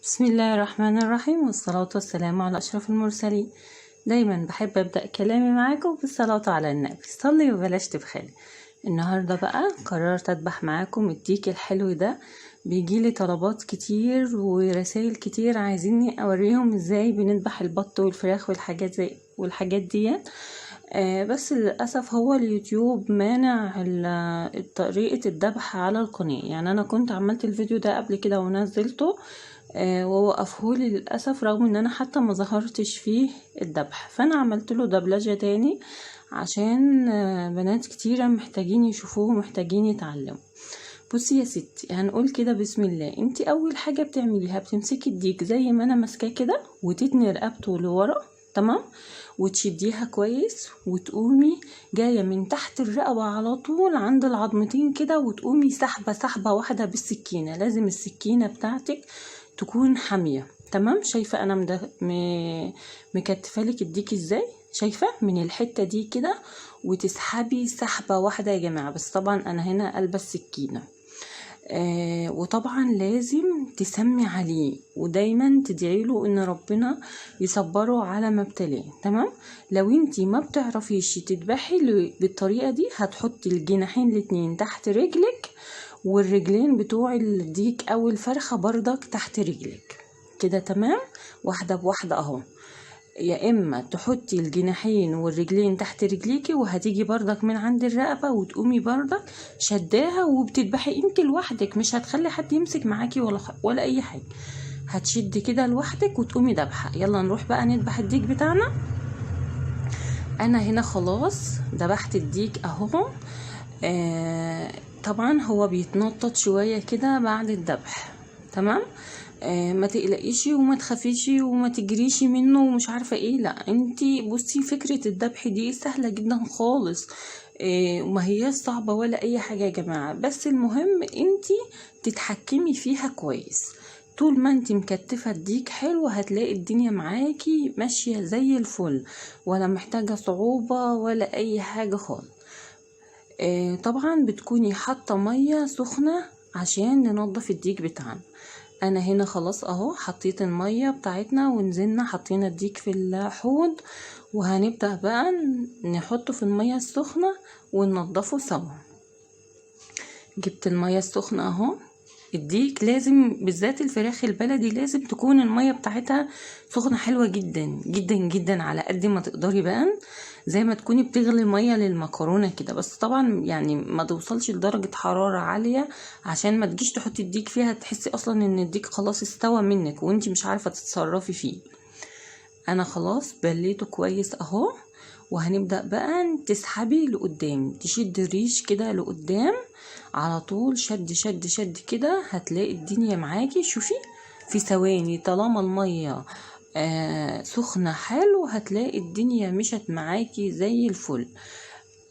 بسم الله الرحمن الرحيم، والصلاة والسلام على أشرف المرسلين. دايما بحب أبدأ كلامي معاكم بالصلاة على النبي. صلي وبلاش تبخلي. النهاردة بقى قررت أذبح معاكم الديك الحلو ده. بيجيلي طلبات كتير ورسائل كتير عايزيني أوريهم ازاي بنذبح البط والفراخ والحاجات دي. بس للأسف هو اليوتيوب مانع طريقة الذبح على القناة. يعني أنا كنت عملت الفيديو ده قبل كده ونزلته ووقفهولي للأسف، رغم ان انا حتى ما ظهرتش فيه الذبح. فانا عملت له دبلجة تاني عشان بنات كتيرة محتاجين يشوفوه ومحتاجين يتعلموا. بصي يا ستي، هنقول كده بسم الله. انتي اول حاجة بتعمليها بتمسكي الديك زي ما انا ماسكاه كده وتتني رقبته لورا، تمام، وتشديها كويس وتقومي جاية من تحت الرقبة على طول عند العظمتين كده، وتقومي سحبة واحدة بالسكينة. لازم السكينة بتاعتك تكون حامية، تمام. شايفة انا مكتفه لك الديك ازاي؟ شايفة من الحتة دي كده، وتسحبي سحبة واحدة يا جماعة. بس طبعا انا هنا قلبة السكينة. وطبعا لازم تسمي عليه، ودايما تدعي له ان ربنا يصبره على ما ابتلاه، تمام. لو انتي ما بتعرفيش تذبحي بالطريقة دي، هتحطي الجناحين الاتنين تحت رجلك، والرجلين بتوع الديك او الفرخة بردك تحت رجلك كده، تمام. واحدة بواحدة اهو. يا اما تحطي الجناحين والرجلين تحت رجليكي، وهتيجي بردك من عند الرقبة وتقومي بردك شداها، وبتذبحي انت لوحدك، مش هتخلي حد يمسك معاكي ولا اي حاجة. هتشدي كده لوحدك وتقومي دبحة. يلا نروح بقى نذبح الديك بتاعنا. انا هنا خلاص ذبحت الديك اهو. طبعا هو بيتنطط شوية كده بعد الذبح، تمام. ما تقلقيش وما تخافيش وما تجريش منه ومش عارفة ايه، لا انتي بصي، فكرة الذبح دي سهلة جدا خالص. وما هي صعبة ولا اي حاجة يا جماعة، بس المهم انتي تتحكمي فيها كويس. طول ما انتي مكتفة الديك حلو، هتلاقي الدنيا معاكي ماشية زي الفل، ولا محتاجة صعوبة ولا اي حاجة خالص. طبعا بتكوني حاطة مية سخنة عشان ننضف الديك بتاعنا. انا هنا خلاص اهو حطيت المية بتاعتنا ونزلنا حطينا الديك في الحوض، وهنبدأ بقى نحطه في المية السخنة وننضفه سوا. جبت المية السخنة اهو. الديك لازم، بالذات الفراخ البلدي، لازم تكون المية بتاعتها سخنة حلوة جدا جدا جدا، على قد ما تقدري بقى، زي ما تكوني بتغلي مية للمكرونة كده. بس طبعا يعني ما توصلش لدرجة حرارة عالية، عشان ما تجيش تحطي الديك فيها تحسي اصلا ان الديك خلاص استوى منك وانتي مش عارفة تتصرفي فيه. انا خلاص بليته كويس اهو. وهنبدأ بقى تسحبي لقدام، تشد الريش كده لقدام على طول، شد شد شد كده، هتلاقي الدنيا معاكي. شوفي في ثواني طالما المية سخنة حلو، هتلاقي الدنيا مشت معاكي زي الفل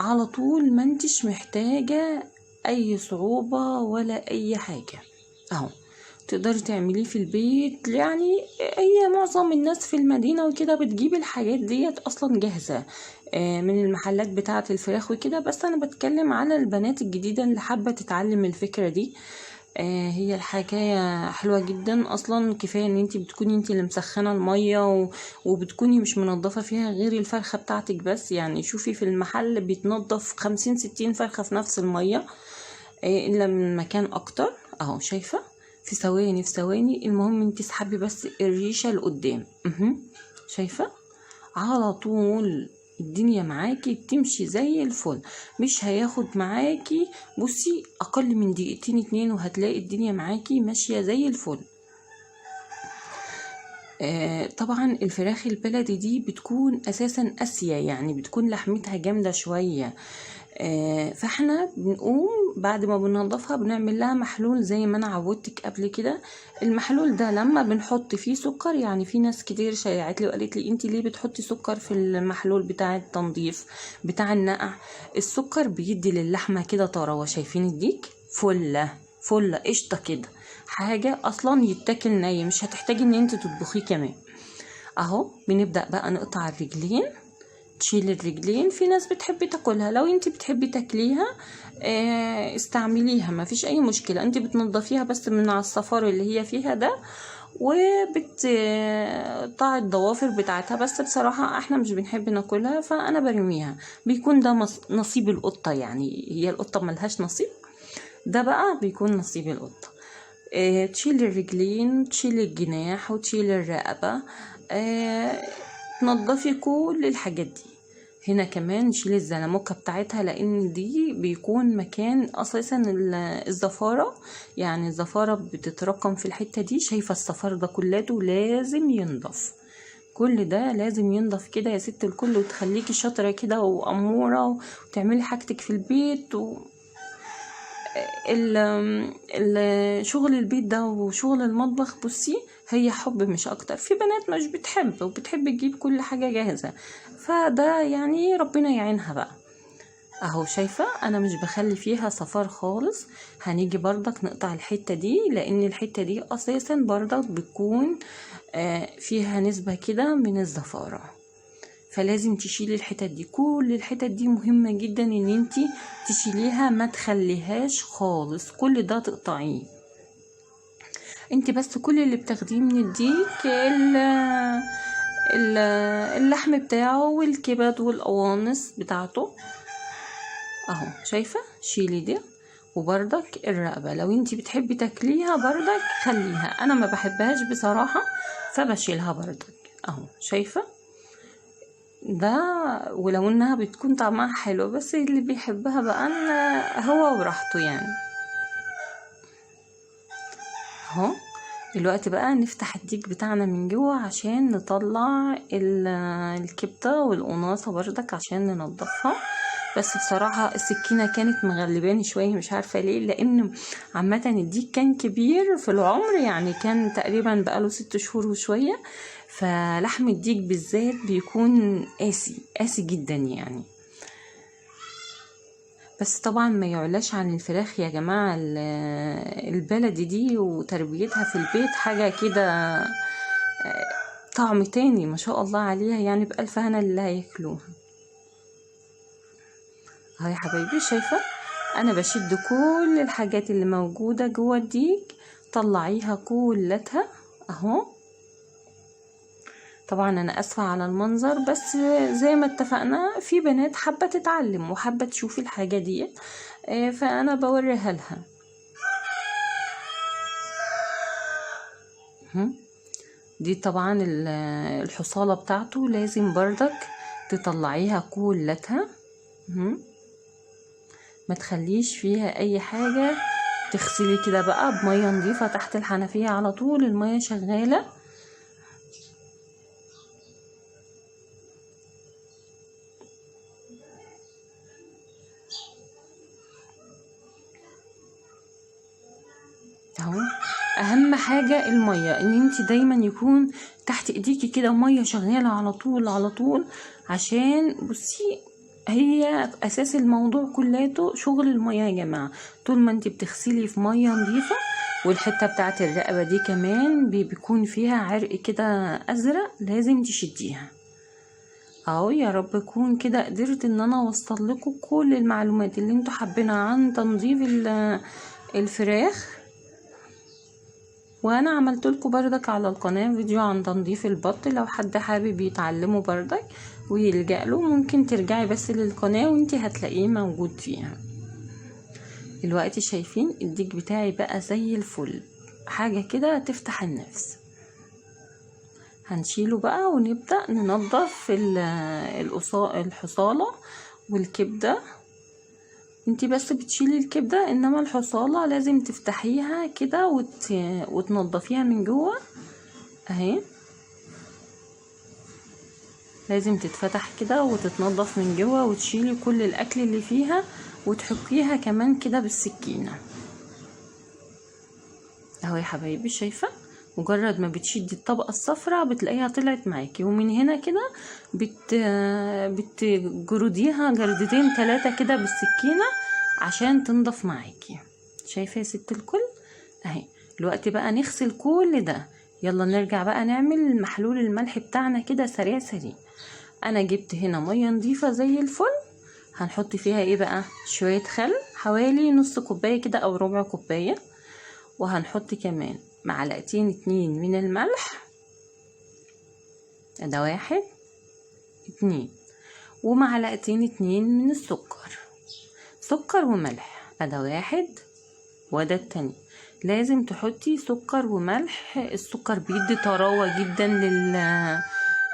على طول. ما انتش محتاجة اي صعوبة ولا اي حاجة اهو. تقدري تعمليه في البيت. يعني هي معظم الناس في المدينة وكده بتجيب الحاجات ديت اصلا جاهزة من المحلات بتاعة الفراخ وكده. بس انا بتكلم على البنات الجديدة اللي حابة تتعلم الفكرة دي. هي الحكاية حلوة جدا اصلا. كفاية ان انتي بتكوني انتي اللي مسخنة المية وبتكوني مش منظفة فيها غير الفرخة بتاعتك بس. يعني شوفي في المحل بيتنضف 50-60 فرخة في نفس المية، الا من مكان اكتر اهو. شايفة في ثواني. المهم انت تسحبي بس الريشة لقدام. شايفة على طول الدنيا معاكي بتمشي زي الفل. مش هياخد معاكي بصي اقل من دقيقتين 2، وهتلاقي الدنيا معاكي ماشية زي الفل. طبعا الفراخ البلدي دي بتكون اساسا قاسية، يعني بتكون لحمتها جامدة شوية. فاحنا بنقوم بعد ما بننضفها بنعمل لها محلول زي ما انا عودتك قبل كده. المحلول ده لما بنحط فيه سكر، يعني في ناس كتير شيعت لي وقالت لي انت ليه بتحطي سكر في المحلول بتاع التنظيف بتاع النقع؟ السكر بيدي للحمة كده طراوة. شايفين الديك فلة قشطة كده، حاجة اصلا يتاكل ني، مش هتحتاجي ان انت تطبخيه كمان اهو. بنبدأ بقى نقطع الرجلين. تشيل الرجلين. في ناس بتحبي تاكلها، لو انت بتحبي تاكليها استعمليها، ما فيش اي مشكلة. انت بتنضفيها بس من على الصفار اللي هي فيها ده، وبتقطع الضوافر بتاعتها، بس بصراحة احنا مش بنحب ناكلها فانا برميها، بيكون ده نصيب القطة، يعني هي القطة ملهاش نصيب، ده بقى بيكون نصيب القطة. تشيل الرجلين، تشيل الجناح، وتشيل الرقبة، تنضفي كل الحاجات دي. هنا كمان نشيل الزلموكة بتاعتها، لان دي بيكون مكان اساسا الزفارة، يعني الزفارة بتتراكم في الحتة دي. شايفة الصفار ده كلاته لازم ينضف، كل ده لازم ينضف كده يا ست الكل، وتخليكي شاطرة كده وأمورة وتعملي حاجتك في البيت. شغل البيت ده وشغل المطبخ، بصي هي حب مش اكتر. في بنات مش بتحب وبتحب تجيب كل حاجة جاهزة، فده يعني ربنا يعينها بقى. اهو شايفة انا مش بخلي فيها صفار خالص. هنيجي برضك نقطع الحتة دي، لان الحتة دي اساسا برضك بتكون فيها نسبة كده من الزفارة، فلازم تشيلي الحتت دي. كل الحتت دي مهمة جدا ان انتي تشيليها، ما تخليهاش خالص، كل ده تقطعيه. انتي بس كل اللي بتاخديه من الديك اللحم بتاعه والكبد والقوانص بتاعته. اهو شايفة، شيلي دي. وبرضك الرقبة لو انتي بتحبي تاكليها برضك خليها، انا ما بحبهاش بصراحة فبشيلها برضك. اهو شايفة ده، ولو انها بتكون طعمها حلو، بس اللي بيحبها بقى هو وراحته يعني. اهو دلوقتي بقى نفتح الديك بتاعنا من جوه عشان نطلع الكبده والقناصه بردك عشان ننضفها. بس بصراحه السكينه كانت مغلباني شويه، مش عارفه ليه، لان عامه الديك كان كبير في العمر، يعني كان تقريبا بقاله 6 شهور وشويه، فلحم الديك بالذات بيكون قاسي جدا يعني. بس طبعا ما يعلاش عن الفراخ يا جماعة، البلدي دي وتربيتها في البيت حاجة كده طعم تاني ما شاء الله عليها، يعني بألف هنا اللي هياكلوها. اهو يا حبايبي شايفة انا بشد كل الحاجات اللي موجودة جوه الديك، طلعيها كلتها اهو. طبعا انا اسفة على المنظر، بس زي ما اتفقنا في بنات حابة تتعلم وحابة تشوف الحاجة دي، فانا بوريها لها. دي طبعا الحصالة بتاعته لازم بردك تطلعيها كلتها، ما تخليش فيها اي حاجة. تغسلي كده بقى بمية نظيفة تحت الحنفية على طول، المية شغالة. اهو اهم حاجة المية، ان انت دايما يكون تحت ايديكي كده مية شغالة على طول على طول، عشان بصي هي اساس الموضوع كلاته شغل المية يا جماعة. طول ما انت بتغسلي في مية نظيفة، والحتة بتاعت الرقبة دي كمان بيكون فيها عرق كده ازرق، لازم تشديها. اهو يا رب اكون كده قدرت ان انا اوصل لكم كل المعلومات اللي انتوا حابينها عن تنظيف الفراخ. وانا عملت لكم بردك على القناة فيديو عن تنظيف البط، لو حد حابب يتعلمه بردك ويلجأ له ممكن ترجعي بس للقناة وانتي هتلاقيه موجود فيها. دلوقتي شايفين الديك بتاعي بقى زي الفل، حاجة كده تفتح النفس. هنشيله بقى ونبدأ ننظف الحصالة والكبدة. انتي بس بتشيلي الكبدة، انما الحصالة لازم تفتحيها كده وتنضفيها من جوه اهي، لازم تتفتح كده وتتنضف من جوه، وتشيلي كل الاكل اللي فيها وتحكيها كمان كده بالسكينة. اهو يا حبايبي شايفة، مجرد ما بتشدي الطبقة الصفراء بتلاقيها طلعت معاكي، ومن هنا كده بتجرديها جردتين 3 كده بالسكينة عشان تنضف معاكي. شايفة يا ست الكل اهي. دلوقتي بقى نغسل كل ده، يلا نرجع بقى نعمل محلول الملح بتاعنا كده سريع سريع. انا جبت هنا مية نظيفة زي الفل، هنحط فيها ايه بقى؟ شوية خل، حوالي نص كوباية كده او ربع كوباية، وهنحط كمان معلقتين 2 من الملح، ده 1 2، ومعلقتين 2 من السكر، سكر وملح، ده 1 وده التاني. لازم تحطي سكر وملح، السكر بيدي طراوة جدا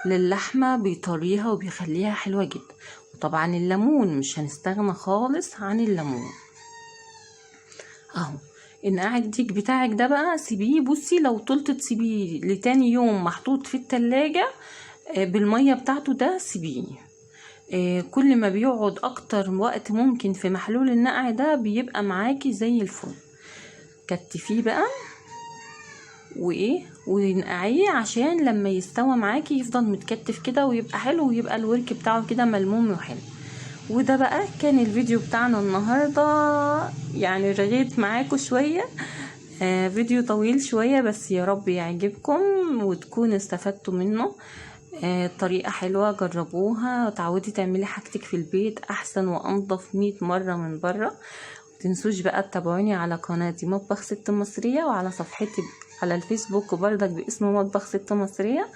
للحمة، بيطريها وبيخليها حلوة جدا. وطبعا الليمون مش هنستغنى خالص عن الليمون. اهو النقاع الديك بتاعك ده بقى سيبيه، بصي لو طلت تسيبيه لتاني يوم محطوط في التلاجة بالمية بتاعته ده سيبيه. كل ما بيقعد اكتر وقت ممكن في محلول النقع ده بيبقى معاكي زي الفل. كتفيه بقى ونقعيه عشان لما يستوى معاكي يفضل متكتف كده ويبقى حلو، ويبقى الورك بتاعه كده ملموم وحلو. وده بقى كان الفيديو بتاعنا النهاردة، يعني رغيت معاكم شوية، فيديو طويل شوية بس يا رب يعجبكم وتكونوا استفدتوا منه. طريقة حلوة، جربوها وتعودي تعملي حاجتك في البيت احسن وانضف 100 مرة من بره. متنسوش بقى تتابعوني على قناتي مطبخ ست مصرية، وعلى صفحتي على الفيسبوك بردك باسم مطبخ ست مصرية.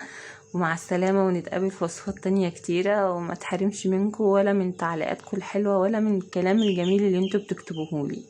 ومع السلامة، ونتقابل في وصفات تانية كتيرة، وما تحرمش منكم ولا من تعليقاتكم الحلوة ولا من الكلام الجميل اللي انتوا بتكتبوهولي.